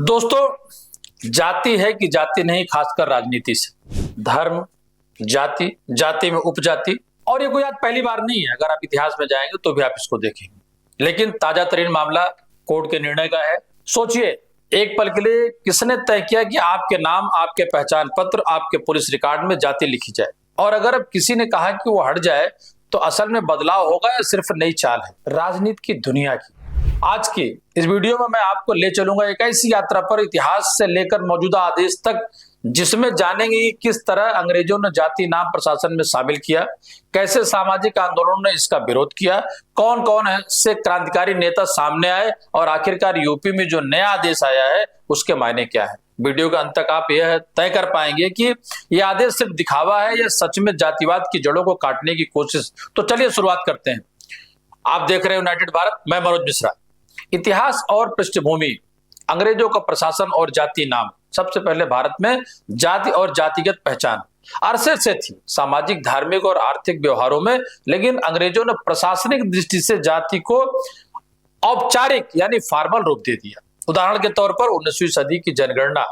दोस्तों, जाति है कि जाति नहीं, खासकर राजनीति से धर्म, जाति, जाति में उपजाति, और ये कोई आज पहली बार नहीं है। अगर आप इतिहास में जाएंगे तो भी आप इसको देखेंगे। लेकिन ताजा तरीन मामला कोर्ट के निर्णय का है। सोचिए, एक पल के लिए किसने तय किया कि आपके नाम, आपके पहचान पत्र, आपके पुलिस रिकॉर्ड में जाति लिखी जाए, और अगर अब किसी ने कहा कि वो हट जाए तो असल में बदलाव होगा या सिर्फ नई चाल है राजनीति की दुनिया की। आज की इस वीडियो में मैं आपको ले चलूंगा एक ऐसी यात्रा पर, इतिहास से लेकर मौजूदा आदेश तक, जिसमें जानेंगे कि किस तरह अंग्रेजों ने जाति नाम प्रशासन में शामिल किया, कैसे सामाजिक आंदोलनों ने इसका विरोध किया, कौन कौन से क्रांतिकारी नेता सामने आए, और आखिरकार यूपी में जो नया आदेश आया है उसके मायने क्या है। वीडियो के अंत तक आप यह तय कर पाएंगे कि यह आदेश सिर्फ दिखावा है या सच में जातिवाद की जड़ों को काटने की कोशिश। तो चलिए शुरुआत करते हैं। आप देख रहे हैं यूनाइटेड भारत, मैं मनोज मिश्रा। इतिहास और पृष्ठभूमि, अंग्रेजों का प्रशासन और जाति नाम। सबसे पहले भारत में जाति और जातिगत पहचान अरसे से थी, सामाजिक, धार्मिक और आर्थिक व्यवहारों में, लेकिन अंग्रेजों ने प्रशासनिक दृष्टि से जाति को औपचारिक यानी फॉर्मल रूप दे दिया। उदाहरण के तौर पर 19वीं सदी की जनगणना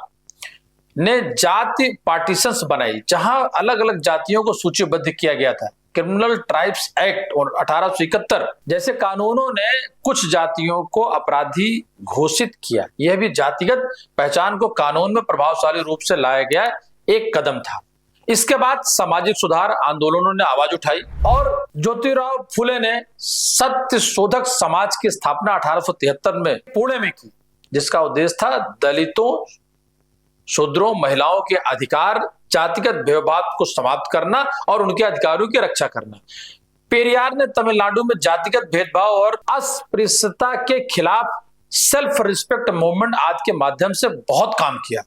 ने जाति पार्टीशंस बनाई, जहां अलग अलग जातियों को सूचीबद्ध किया गया था। क्रिमिनल ट्राइब्स एक्ट और 1871 जैसे कानूनों ने कुछ जातियों को अपराधी घोषित किया। यह भी जातिगत पहचान को कानून में प्रभावशाली रूप से लाया गया एक कदम था। इसके बाद सामाजिक सुधार आंदोलनों ने आवाज उठाई और ज्योतिराव फुले ने सत्य शोधक समाज की स्थापना 1873 में पुणे में की, जिसका उद्देश्य था दलितों, शूद्रों, महिलाओं के अधिकार, जातिगत भेदभाव को समाप्त करना और उनके अधिकारों की रक्षा करना। पेरियार ने तमिलनाडु में जातिगत भेदभाव और अस्पृश्यता के खिलाफ सेल्फ रिस्पेक्ट मूवमेंट आदि के माध्यम से बहुत काम किया,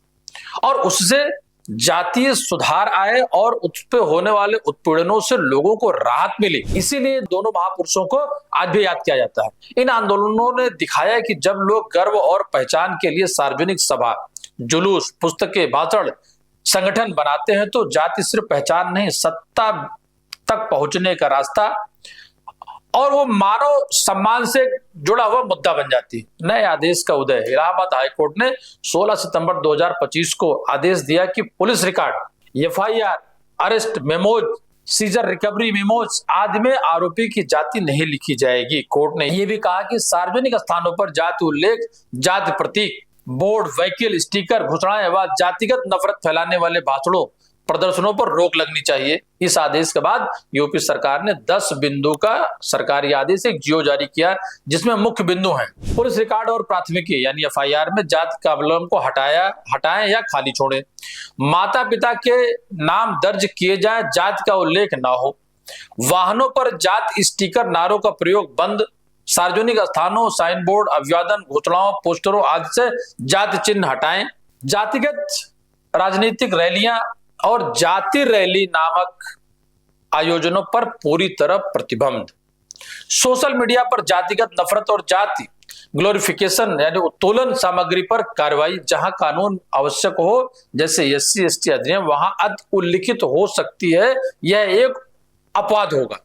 और उससे जातीय सुधार आए और उस पे होने वाले उत्पीड़नों से लोगों को राहत मिली। इसीलिए दोनों महापुरुषों को आज भी याद किया जाता है। इन आंदोलनों ने दिखाया कि जब लोग गर्व और पहचान के लिए सार्वजनिक सभा, जुलूस, पुस्तकें, भाषण, संगठन बनाते हैं तो जाति सिर्फ पहचान नहीं, सत्ता तक पहुंचने का रास्ता और वो मानव सम्मान से जुड़ा हुआ मुद्दा बन जाती है। नए आदेश का उदय। इलाहाबाद हाईकोर्ट ने 16 सितंबर 2025 को आदेश दिया कि police record, FIR, arrest memos, seizure recovery memos आदि में आरोपी की जाति नहीं लिखी जाएगी। कोर्ट ने यह भी कहा कि सार्वजनिक स्थानों पर जाति उल्लेख, जाति प्रतीक, बोर्ड, व्हीकल, स्टिकर, घोषणाएं व जातिगत नफरत फैलाने वाले भाषणों, प्रदर्शनों पर रोक लगनी चाहिए। इस आदेश के बाद यूपी सरकार ने 10 बिंदु का सरकारी आदेश, एक जियो जारी किया, जिसमें मुख्य बिंदु हैं: पुलिस रिकॉर्ड और प्राथमिकी यानी एफआईआर में जाति का अवलंबन को हटाएं या खाली छोड़ें, माता पिता के नाम दर्ज किए जाएं, जाति का उल्लेख ना हो, वाहनों पर जाति स्टिकर, नारों का प्रयोग बंद, सार्वजनिक स्थानों, साइन बोर्ड, अभिवादन, घोषणाओं, पोस्टरों आदि से जाति चिन्ह हटाएं, जातिगत राजनीतिक रैलियां और जाति रैली नामक आयोजनों पर पूरी तरह प्रतिबंध, सोशल मीडिया पर जातिगत नफरत और जाति ग्लोरिफिकेशन यानी उत्तोलन सामग्री पर कार्रवाई, जहां कानून आवश्यक हो जैसे एससी एसटी अधिनियम, वहां अति उल्लिखित हो सकती है, यह एक अपवाद होगा।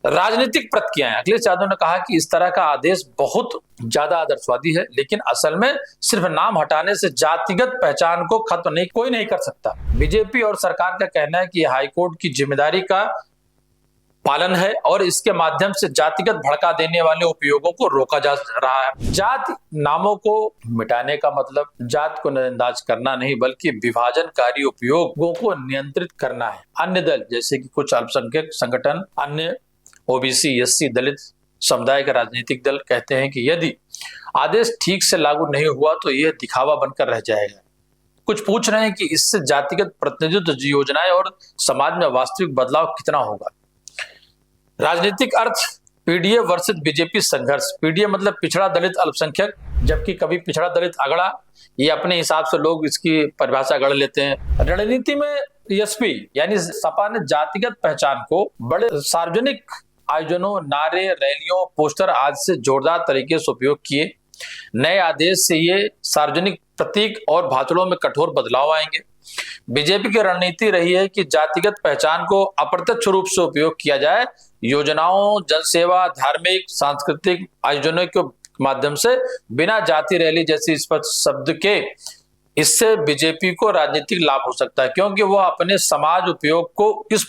राजनीतिक प्रतिक्रियाएं। अखिलेश यादव ने कहा कि इस तरह का आदेश बहुत ज्यादा आदर्शवादी है, लेकिन असल में सिर्फ नाम हटाने से जातिगत पहचान को खत्म नहीं कोई नहीं कर सकता। बीजेपी और सरकार का कहना है कि हाईकोर्ट की जिम्मेदारी का पालन है और इसके माध्यम से जातिगत भड़का देने वाले उपयोगों को रोका जा रहा है। जाति नामों को मिटाने का मतलब जाति को नजरअंदाज करना नहीं, बल्कि विभाजनकारी उपयोगों को नियंत्रित करना है। अन्य दल जैसे कि कुछ अल्पसंख्यक संगठन, अन्य ओबीसी, एससी, दलित समुदाय के राजनीतिक दल कहते हैं कि यदि आदेश ठीक से लागू नहीं हुआ तो यह दिखावा बनकर रह जाएगा। कुछ पूछ रहे हैं कि इससे जातिगत प्रतिनिधित्व योजनाएं और समाज में वास्तविक बदलाव कितना होगा। राजनीतिक अर्थ, पीडीए वर्सेस बीजेपी संघर्ष। पीडीए मतलब पिछड़ा दलित अल्पसंख्यक, जबकि कभी पिछड़ा दलित अगड़ा, ये अपने हिसाब से लोग इसकी परिभाषा गढ़ लेते हैं। रणनीति में एसपी यानी सपा ने जातिगत पहचान को बड़े सार्वजनिक आयोजनों, नारे, रैलियों, पोस्टर आदि से जोरदार तरीके से उपयोग किए। नए आदेश से ये सार्वजनिक प्रतीक और भाषणों में कठोर बदलाव आएंगे। बीजेपी की रणनीति रही है कि जातिगत पहचान को अप्रत्यक्ष रूप से उपयोग किया जाए, योजनाओं, जनसेवा, धार्मिक, सांस्कृतिक आयोजनों के माध्यम से बिना जाति रैली जैसी स्पष्ट शब्द के, इससे बीजेपी को राजनीतिक लाभ हो सकता है, क्योंकि वह अपने समाज उपयोग को इस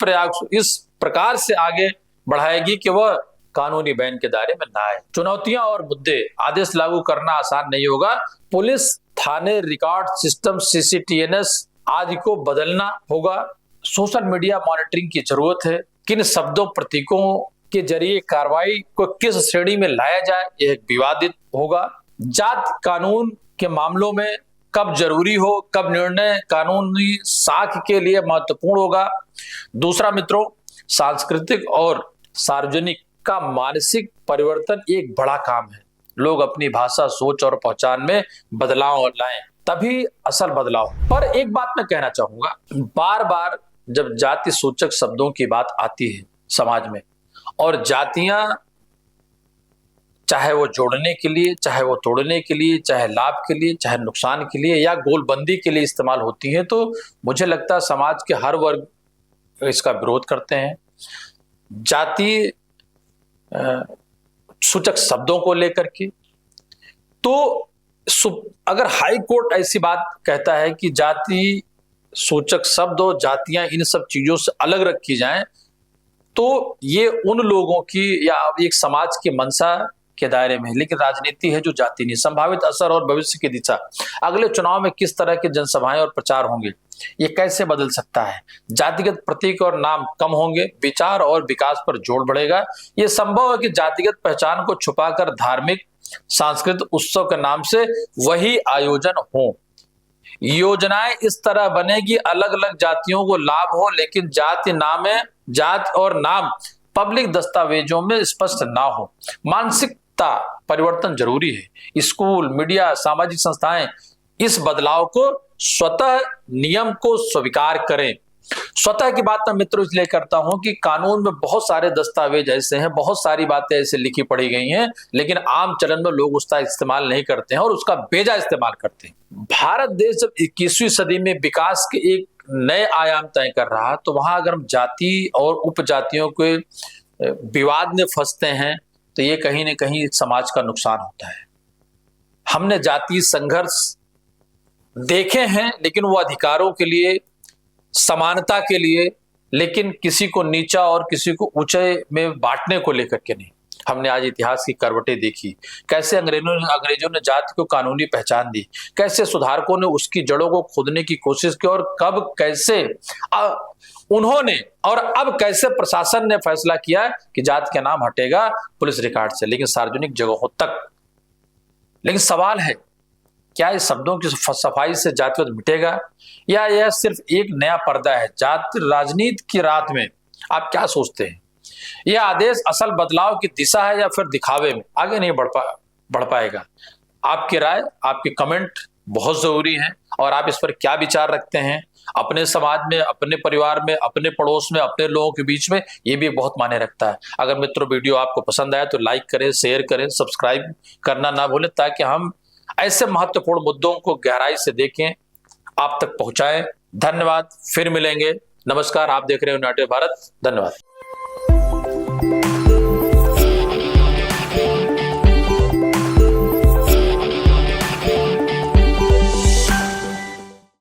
प्रकार से आगे बढ़ाएगी कि वह कानूनी बैन के दायरे में ना आए। चुनौतियां और मुद्दे, आदेश लागू करना आसान नहीं होगा। पुलिस थाने रिकॉर्ड सिस्टम, सीसीटीएनएस आदि को बदलना होगा। सोशल मीडिया मॉनिटरिंग की जरूरत है। किन शब्दों प्रतीकों के जरिए कार्रवाई को किस श्रेणी में लाया जाए, यह विवादित होगा। जाति कानून के मामलों में कब जरूरी हो, कब निर्णय कानूनी साख के लिए महत्वपूर्ण होगा। दूसरा मित्रों, सांस्कृतिक और सार्वजनिक का मानसिक परिवर्तन एक बड़ा काम है। लोग अपनी भाषा, सोच और पहचान में बदलाव लाएं, तभी असल बदलाव। पर एक बात मैं कहना चाहूंगा, बार बार जब जाति सूचक शब्दों की बात आती है समाज में, और जातियां चाहे वो जोड़ने के लिए, चाहे वो तोड़ने के लिए, चाहे लाभ के लिए, चाहे नुकसान के लिए या गोलबंदी के लिए इस्तेमाल होती है, तो मुझे लगता है समाज के हर वर्ग इसका विरोध करते हैं। जाति सूचक शब्दों को लेकर के तो अगर हाई कोर्ट ऐसी बात कहता है कि जाति सूचक शब्द और जातियां इन सब चीजों से अलग रखी जाएं, तो ये उन लोगों की या एक समाज की मंशा के दायरे में है। लेकिन राजनीति है जो जाति नहीं। संभावित असर और भविष्य की दिशा, अगले चुनाव में किस तरह के जनसभाएं और प्रचार होंगे, ये कैसे बदल सकता है। जातिगत प्रतीक और नाम कम होंगे, विचार और विकास पर जोर बढ़ेगा। ये संभव है कि जातिगत पहचान को छुपाकर धार्मिक सांस्कृतिक उत्सव के नाम से वही आयोजन हो। योजनाएं इस तरह बनेगी अलग अलग जातियों को लाभ हो, लेकिन जाति और नाम पब्लिक दस्तावेजों में स्पष्ट ना हो। मानसिकता परिवर्तन जरूरी है। स्कूल, मीडिया, सामाजिक संस्थाएं इस बदलाव को स्वतः नियम को स्वीकार करें। स्वतः की बात मैं मित्रों इसलिए करता हूं कि कानून में बहुत सारे दस्तावेज ऐसे हैं, बहुत सारी बातें ऐसे लिखी पढ़ी गई हैं, लेकिन आम चलन में लोग उसका इस्तेमाल नहीं करते हैं और उसका बेजा इस्तेमाल करते हैं। भारत देश जब 21वीं सदी में विकास के एक नए आयाम तय कर रहा, तो वहां अगर हम जाति और उपजातियों के विवाद में फंसते हैं तो ये कहीं ना कहीं समाज का नुकसान होता है। हमने जातीय संघर्ष देखे हैं, लेकिन वो अधिकारों के लिए, समानता के लिए, लेकिन किसी को नीचा और किसी को ऊंचे में बांटने को लेकर के नहीं। हमने आज इतिहास की करवटें देखी, कैसे अंग्रेजों ने जाति को कानूनी पहचान दी, कैसे सुधारकों ने उसकी जड़ों को खोदने की कोशिश की, और कब कैसे उन्होंने और अब कैसे प्रशासन ने फैसला किया कि जाति का नाम हटेगा पुलिस रिकॉर्ड से, लेकिन सार्वजनिक जगहों तक। लेकिन सवाल है, क्या इस शब्दों की सफाई से जातिवाद मिटेगा, या यह सिर्फ एक नया पर्दा है जाति राजनीति की रात में? आप क्या सोचते हैं? यह आदेश असल बदलाव की दिशा है या फिर दिखावे में आगे नहीं बढ़ पाएगा? आपकी राय, आपके कमेंट बहुत जरूरी हैं, और आप इस पर क्या विचार रखते हैं अपने समाज में, अपने परिवार में, अपने पड़ोस में, अपने लोगों के बीच में, ये भी बहुत मायने रखता है। अगर मित्रों वीडियो आपको पसंद आया तो लाइक करें, शेयर करें, सब्सक्राइब करना ना भूलें, ताकि हम ऐसे महत्वपूर्ण मुद्दों को गहराई से देखें, आप तक पहुंचाएं। धन्यवाद, फिर मिलेंगे। नमस्कार, आप देख रहे हो यूनाइटेड भारत। धन्यवाद।